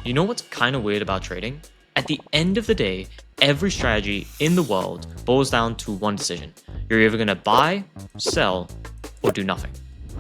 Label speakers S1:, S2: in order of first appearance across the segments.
S1: You know what's kind of weird about trading? At the end of the day, every strategy in the world boils down to one decision. You're either going to buy, sell, or do nothing.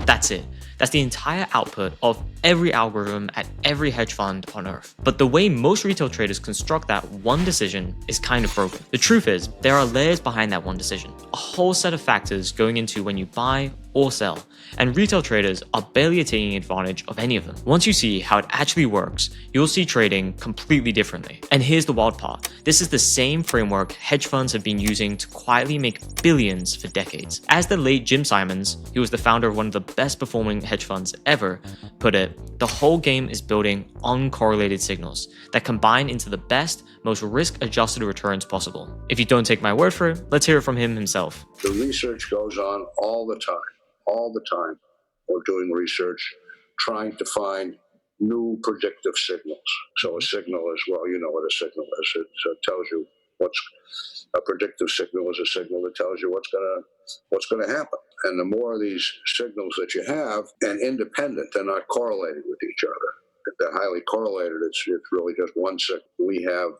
S1: That's it. That's the entire output of every algorithm at every hedge fund on earth. But the way most retail traders construct that one decision is kind of broken. The truth is, there are layers behind that one decision, a whole set of factors going into when you buy or sell, and retail traders are barely taking advantage of any of them. Once you see how it actually works, you'll see trading completely differently. And here's the wild part. This is the same framework hedge funds have been using to quietly make billions for decades. As the late Jim Simons, he was the founder of one of the best performing hedge funds ever, put it, the whole game is building uncorrelated signals that combine into the best, most risk-adjusted returns possible. If you don't take my word for it, let's hear it from him himself.
S2: The research goes on all the time. All the time, we're doing research, trying to find new predictive signals. So a signal is, well, you know what a signal is. It tells you what's a predictive signal is a signal that tells you what's going to happen. And the more of these signals that you have, and independent, they're not correlated with each other. If they're highly correlated, it's really just one signal. We have,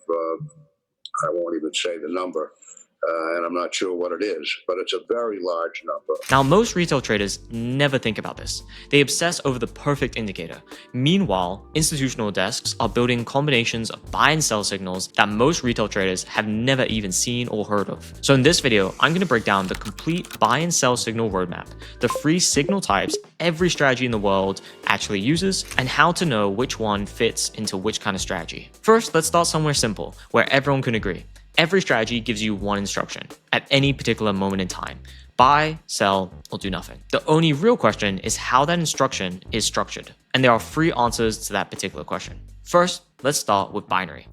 S2: I won't even say the number. And I'm not sure what it is, but it's a very large number.
S1: Now, most retail traders never think about this. They obsess over the perfect indicator. Meanwhile, institutional desks are building combinations of buy and sell signals that most retail traders have never even seen or heard of. So in this video, I'm going to break down the complete buy and sell signal roadmap, the 3 signal types every strategy in the world actually uses, and how to know which one fits into which kind of strategy. First, let's start somewhere simple, where everyone can agree. Every strategy gives you one instruction at any particular moment in time: buy, sell, or do nothing. The only real question is how that instruction is structured. And there are 3 answers to that particular question. First, let's start with binary.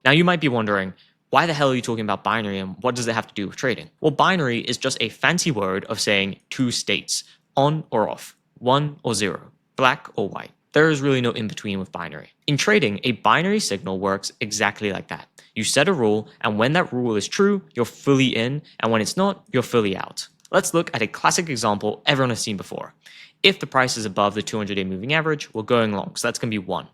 S1: Now you might be wondering, why the hell are you talking about binary and what does it have to do with trading? Well, binary is just a fancy word of saying 2 states, on or off, 1 or 0, black or white. There is really no in-between with binary. In trading, a binary signal works exactly like that. You set a rule, and when that rule is true, you're fully in, and when it's not, you're fully out. Let's look at a classic example everyone has seen before. If the price is above the 200-day moving average, we're going long, so that's going to be 1.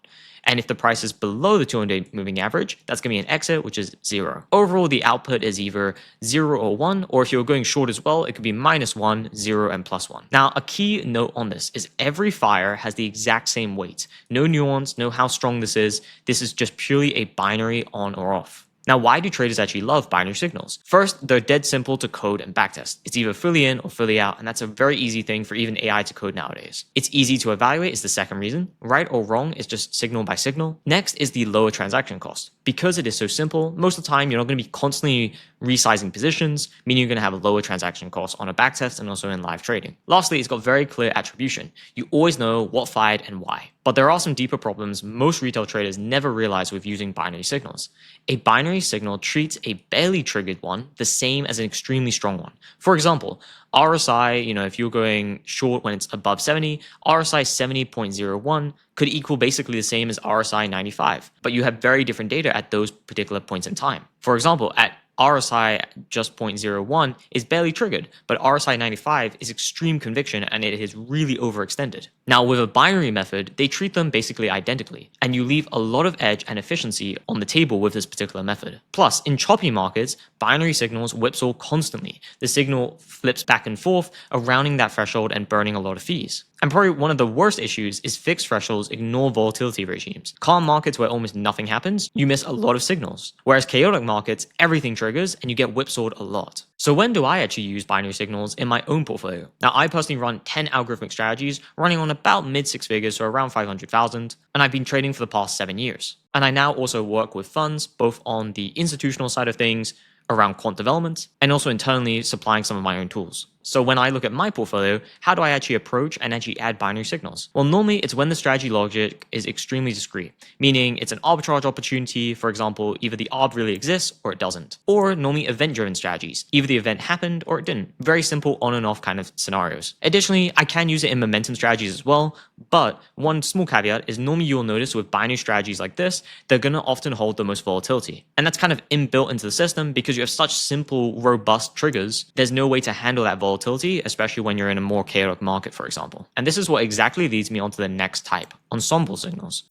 S1: And if the price is below the 200-day moving average, that's going to be an exit, which is 0. Overall, the output is either 0 or 1, or if you're going short as well, it could be -1, 0, and +1. Now, a key note on this is every fire has the exact same weight. No nuance, no how strong this is. This is just purely a binary on or off. Now, why do traders actually love binary signals? First, they're dead simple to code and backtest. It's either fully in or fully out, and that's a very easy thing for even AI to code nowadays. It's easy to evaluate is the second reason. Right or wrong is just signal by signal. Next is the lower transaction cost. Because it is so simple, most of the time you're not going to be constantly resizing positions, meaning you're going to have a lower transaction cost on a backtest and also in live trading. Lastly, it's got very clear attribution. You always know what fired and why. But there are some deeper problems most retail traders never realize with using binary signals. A binary signal treats a barely triggered one the same as an extremely strong one. For example, RSI, if you're going short when it's above 70, RSI 70.01 could equal basically the same as RSI 95, but you have very different data at those particular points in time. For example, at RSI just 0.01 is barely triggered, but RSI 95 is extreme conviction and it is really overextended. Now, with a binary method, they treat them basically identically, and you leave a lot of edge and efficiency on the table with this particular method. Plus, in choppy markets, binary signals whipsaw constantly. The signal flips back and forth, rounding that threshold and burning a lot of fees. And probably one of the worst issues is fixed thresholds ignore volatility regimes. Calm markets where almost nothing happens, you miss a lot of signals. Whereas chaotic markets, everything triggers and you get whipsawed a lot. So when do I actually use binary signals in my own portfolio? Now, I personally run 10 algorithmic strategies running on about mid 6 figures, so around 500,000, and I've been trading for the past 7 years. And I now also work with funds, both on the institutional side of things, around quant development, and also internally supplying some of my own tools. So when I look at my portfolio, how do I actually approach and actually add binary signals? Well, normally it's when the strategy logic is extremely discrete, meaning it's an arbitrage opportunity. For example, either the arb really exists or it doesn't. Or normally event-driven strategies. Either the event happened or it didn't. Very simple on and off kind of scenarios. Additionally, I can use it in momentum strategies as well, but one small caveat is normally you'll notice with binary strategies like this, they're going to often hold the most volatility. And that's kind of inbuilt into the system because you have such simple, robust triggers. There's no way to handle that volatility, especially when you're in a more chaotic market, for example. And this is what exactly leads me on to the next type, ensemble signals.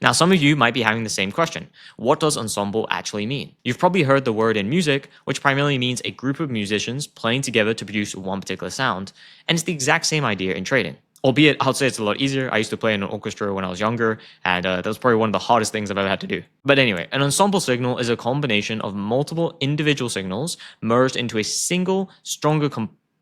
S1: Now, some of you might be having the same question. What does ensemble actually mean? You've probably heard the word in music, which primarily means a group of musicians playing together to produce one particular sound, and it's the exact same idea in trading. Albeit, I'll say it's a lot easier. I used to play in an orchestra when I was younger, and that was probably one of the hardest things I've ever had to do. But anyway, an ensemble signal is a combination of multiple individual signals merged into a single, stronger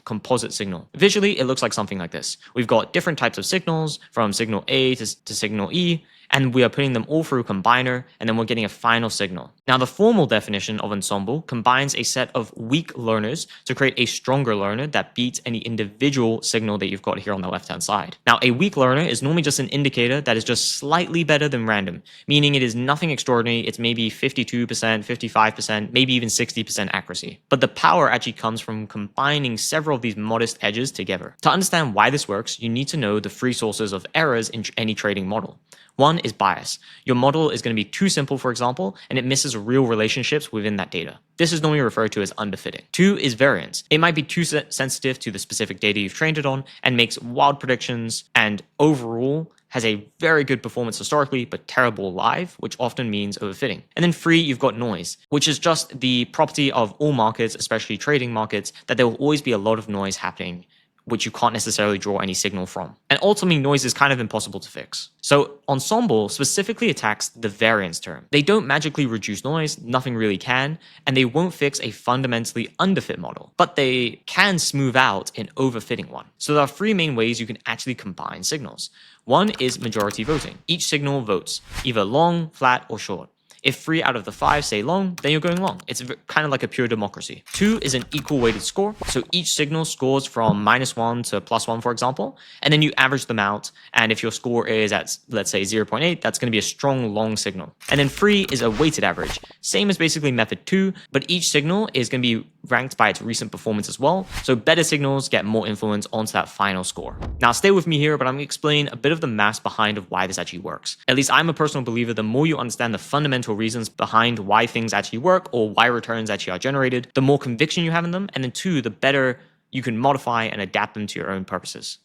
S1: composite signal. Visually, it looks like something like this. We've got different types of signals, from signal A to signal E, and we are putting them all through a combiner, and then we're getting a final signal. Now, the formal definition of ensemble combines a set of weak learners to create a stronger learner that beats any individual signal that you've got here on the left-hand side. Now, a weak learner is normally just an indicator that is just slightly better than random, meaning it is nothing extraordinary. It's maybe 52%, 55%, maybe even 60% accuracy. But the power actually comes from combining several of these modest edges together. To understand why this works, you need to know the three sources of errors in any trading model. One is bias. Your model is going to be too simple, for example, and it misses real relationships within that data. This is normally referred to as underfitting. Two is variance. It might be too sensitive to the specific data you've trained it on and makes wild predictions, and overall has a very good performance historically, but terrible live, which often means overfitting. And then three, you've got noise, which is just the property of all markets, especially trading markets, that there will always be a lot of noise happening, which you can't necessarily draw any signal from. And ultimately, noise is kind of impossible to fix. So Ensemble specifically attacks the variance term. They don't magically reduce noise, nothing really can, and they won't fix a fundamentally underfit model, but they can smooth out an overfitting one. So there are three main ways you can actually combine signals. One is majority voting. Each signal votes either long, flat, or short. If 3 out of the 5 say long, then you're going long. It's kind of like a pure democracy. 2 is an equal weighted score. So each signal scores from -1 to +1, for example, and then you average them out. And if your score is at, let's say, 0.8, that's going to be a strong long signal. And then 3 is a weighted average. Same as basically method 2, but each signal is going to be ranked by its recent performance as well. So better signals get more influence onto that final score. Now stay with me here, but I'm going to explain a bit of the math behind of why this actually works. At least I'm a personal believer, the more you understand the fundamental reasons behind why things actually work or why returns actually are generated, the more conviction you have in them, and then 2, the better you can modify and adapt them to your own purposes.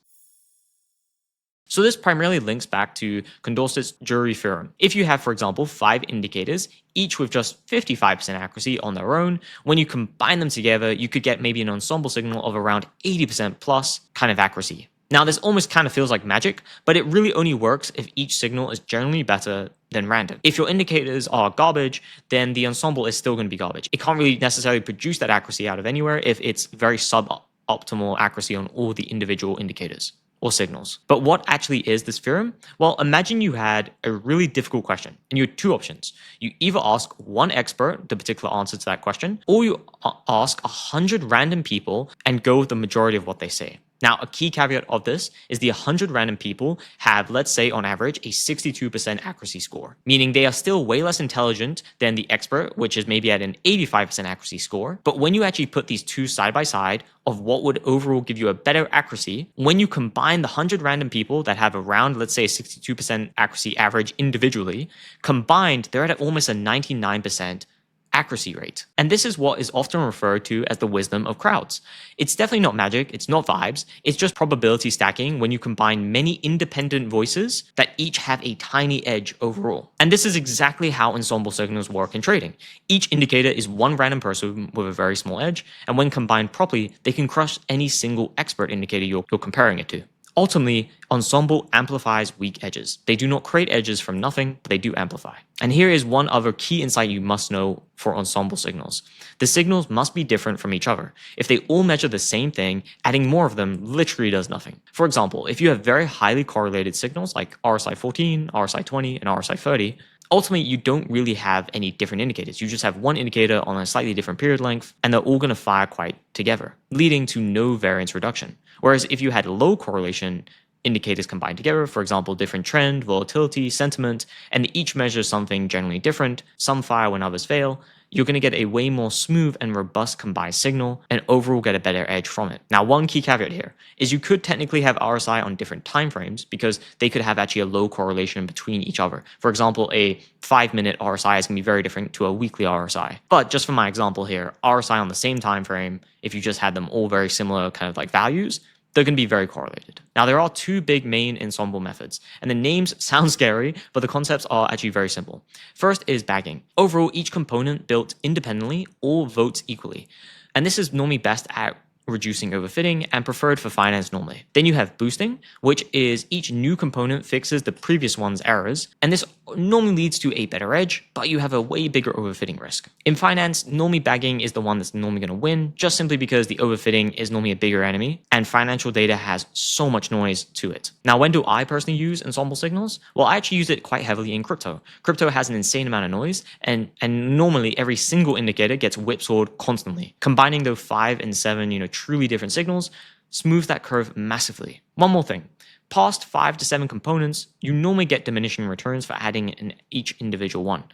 S1: So this primarily links back to Condorcet's jury theorem. If you have, for example, 5 indicators, each with just 55% accuracy on their own, when you combine them together, you could get maybe an ensemble signal of around 80% plus kind of accuracy. Now, this almost kind of feels like magic, but it really only works if each signal is generally better than random. If your indicators are garbage, then the ensemble is still going to be garbage. It can't really necessarily produce that accuracy out of anywhere if it's very suboptimal accuracy on all the individual indicators or signals. But what actually is this theorem? Well, imagine you had a really difficult question and you had 2 options. You either ask one expert the particular answer to that question, or you ask 100 random people and go with the majority of what they say. Now, a key caveat of this is the 100 random people have, let's say on average, a 62% accuracy score, meaning they are still way less intelligent than the expert, which is maybe at an 85% accuracy score. But when you actually put these 2 side by side of what would overall give you a better accuracy, when you combine the 100 random people that have around, let's say, a 62% accuracy average individually, combined, they're at almost a 99% accuracy rate. And this is what is often referred to as the wisdom of crowds. It's definitely not magic, it's not vibes, it's just probability stacking when you combine many independent voices that each have a tiny edge overall. And this is exactly how ensemble signals work in trading. Each indicator is one random person with a very small edge, and when combined properly, they can crush any single expert indicator you're comparing it to. Ultimately, ensemble amplifies weak edges. They do not create edges from nothing, but they do amplify. And here is one other key insight you must know for ensemble signals. The signals must be different from each other. If they all measure the same thing, adding more of them literally does nothing. For example, if you have very highly correlated signals like RSI 14, RSI 20, and RSI 30, ultimately, you don't really have any different indicators. You just have one indicator on a slightly different period length, and they're all going to fire quite together, leading to no variance reduction. Whereas if you had low correlation indicators combined together, for example, different trend, volatility, sentiment, and they each measure something generally different, some fire when others fail, you're going to get a way more smooth and robust combined signal and overall get a better edge from it. Now, one key caveat here is you could technically have RSI on different time frames because they could have actually a low correlation between each other. For example, a 5-minute RSI is going to be very different to a weekly RSI. But just for my example here, RSI on the same time frame, if you just had them all very similar kind of like values, they're going to be very correlated. Now, there are two big main ensemble methods, and the names sound scary, but the concepts are actually very simple. First is bagging. Overall, each component built independently all votes equally, and this is normally best at reducing overfitting and preferred for finance normally. Then you have boosting, which is each new component fixes the previous one's errors, and this normally leads to a better edge, but you have a way bigger overfitting risk. In finance, normally bagging is the one that's normally going to win, just simply because the overfitting is normally a bigger enemy, and financial data has so much noise to it. Now, when do I personally use ensemble signals? Well, I actually use it quite heavily in crypto. Crypto has an insane amount of noise, and normally every single indicator gets whipsawed constantly. Combining those 5 and 7, truly different signals smooths that curve massively. One more thing. Past 5 to 7 components, you normally get diminishing returns for adding in each individual one.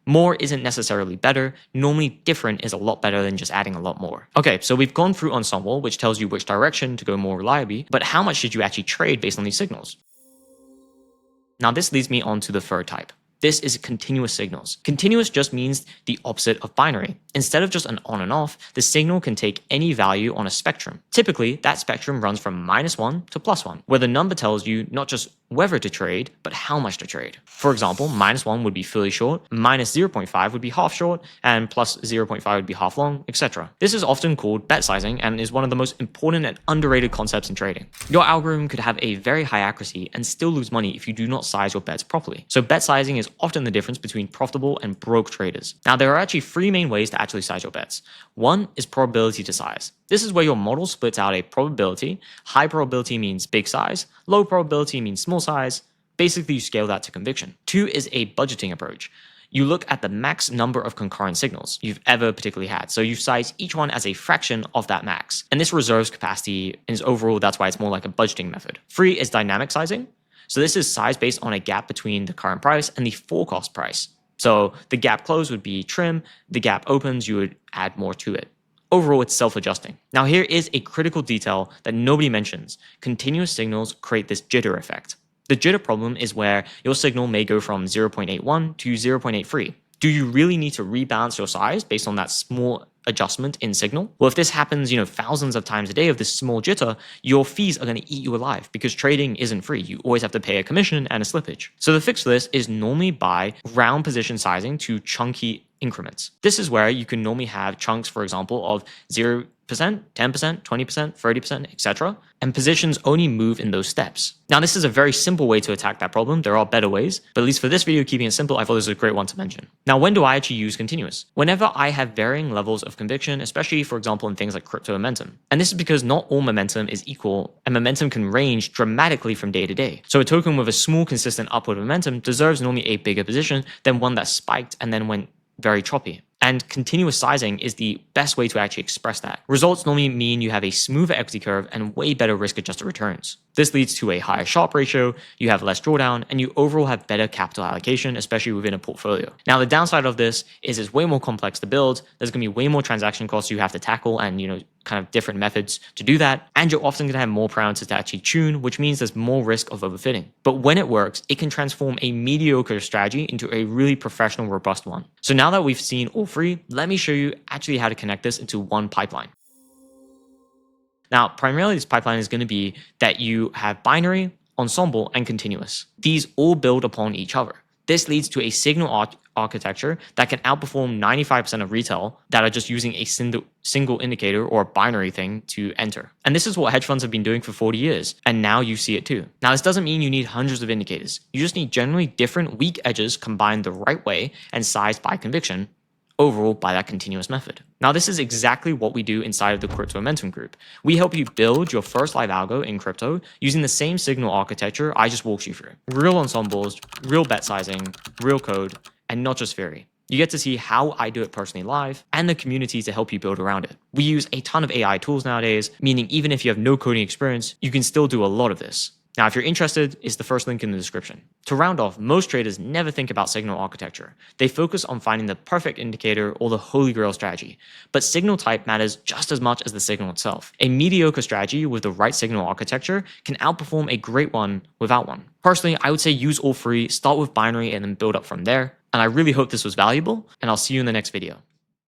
S1: More isn't necessarily better. Normally different is a lot better than just adding a lot more. Okay, so we've gone through Ensemble, which tells you which direction to go more reliably, but how much should you actually trade based on these signals? Now this leads me on to the third type. This is continuous signals. Continuous just means the opposite of binary. Instead of just an on and off, the signal can take any value on a spectrum. Typically, that spectrum runs from -1 to +1, where the number tells you not just whether to trade, but how much to trade. For example, -1 would be fully short, -0.5 would be half short, and +0.5 would be half long, etc. This is often called bet sizing and is one of the most important and underrated concepts in trading. Your algorithm could have a very high accuracy and still lose money if you do not size your bets properly. So bet sizing is often the difference between profitable and broke traders. Now, there are actually 3 main ways to actually size your bets. One is probability to size. This is where your model splits out a probability. High probability means big size, low probability means small size. Basically, you scale that to conviction. 2 is a budgeting approach. You look at the max number of concurrent signals you've ever particularly had. So you size each one as a fraction of that max. And this reserves capacity, and is overall, that's why it's more like a budgeting method. 3 is dynamic sizing. So this is size based on a gap between the current price and the forecast price. So the gap close would be trim, the gap opens, you would add more to it. Overall, it's self-adjusting. Now, here is a critical detail that nobody mentions. Continuous signals create this jitter effect. The jitter problem is where your signal may go from 0.81 to 0.83. Do you really need to rebalance your size based on that small adjustment in signal? Well, if this happens, thousands of times a day of this small jitter, your fees are going to eat you alive because trading isn't free. You always have to pay a commission and a slippage. So the fix for this is normally by round position sizing to chunky increments. This is where you can normally have chunks, for example, of 0%, 10%, 20%, 30%, etc. And positions only move in those steps. Now, this is a very simple way to attack that problem. There are better ways, but at least for this video, keeping it simple, I thought this was a great one to mention. Now, when do I actually use continuous? Whenever I have varying levels of conviction, especially, for example, in things like crypto momentum. And this is because not all momentum is equal, and momentum can range dramatically from day to day. So a token with a small, consistent upward momentum deserves normally a bigger position than one that spiked and then went very choppy. And continuous sizing is the best way to actually express that. Results normally mean you have a smoother equity curve and way better risk-adjusted returns. This leads to a higher Sharpe ratio, you have less drawdown, and you overall have better capital allocation, especially within a portfolio. Now, the downside of this is it's way more complex to build. There's going to be way more transaction costs you have to tackle and, kind of different methods to do that. And you're often going to have more parameters to actually tune, which means there's more risk of overfitting. But when it works, it can transform a mediocre strategy into a really professional, robust one. So now that we've seen all 3, let me show you actually how to connect this into one pipeline. Now, primarily this pipeline is going to be that you have binary, ensemble, and continuous. These all build upon each other. This leads to a signal architecture that can outperform 95% of retail that are just using a single indicator or a binary thing to enter. And this is what hedge funds have been doing for 40 years. And now you see it too. Now, this doesn't mean you need hundreds of indicators. You just need generally different weak edges combined the right way and sized by conviction, overall by that continuous method. Now, this is exactly what we do inside of the Crypto Momentum group. We help you build your first live algo in crypto using the same signal architecture I just walked you through. Real ensembles, real bet sizing, real code, and not just theory. You get to see how I do it personally live and the community to help you build around it. We use a ton of AI tools nowadays, meaning even if you have no coding experience, you can still do a lot of this. Now, if you're interested, it's the first link in the description. To round off, most traders never think about signal architecture. They focus on finding the perfect indicator or the holy grail strategy. But signal type matters just as much as the signal itself. A mediocre strategy with the right signal architecture can outperform a great one without one. Personally, I would say use all 3, start with binary, and then build up from there. And I really hope this was valuable, and I'll see you in the next video.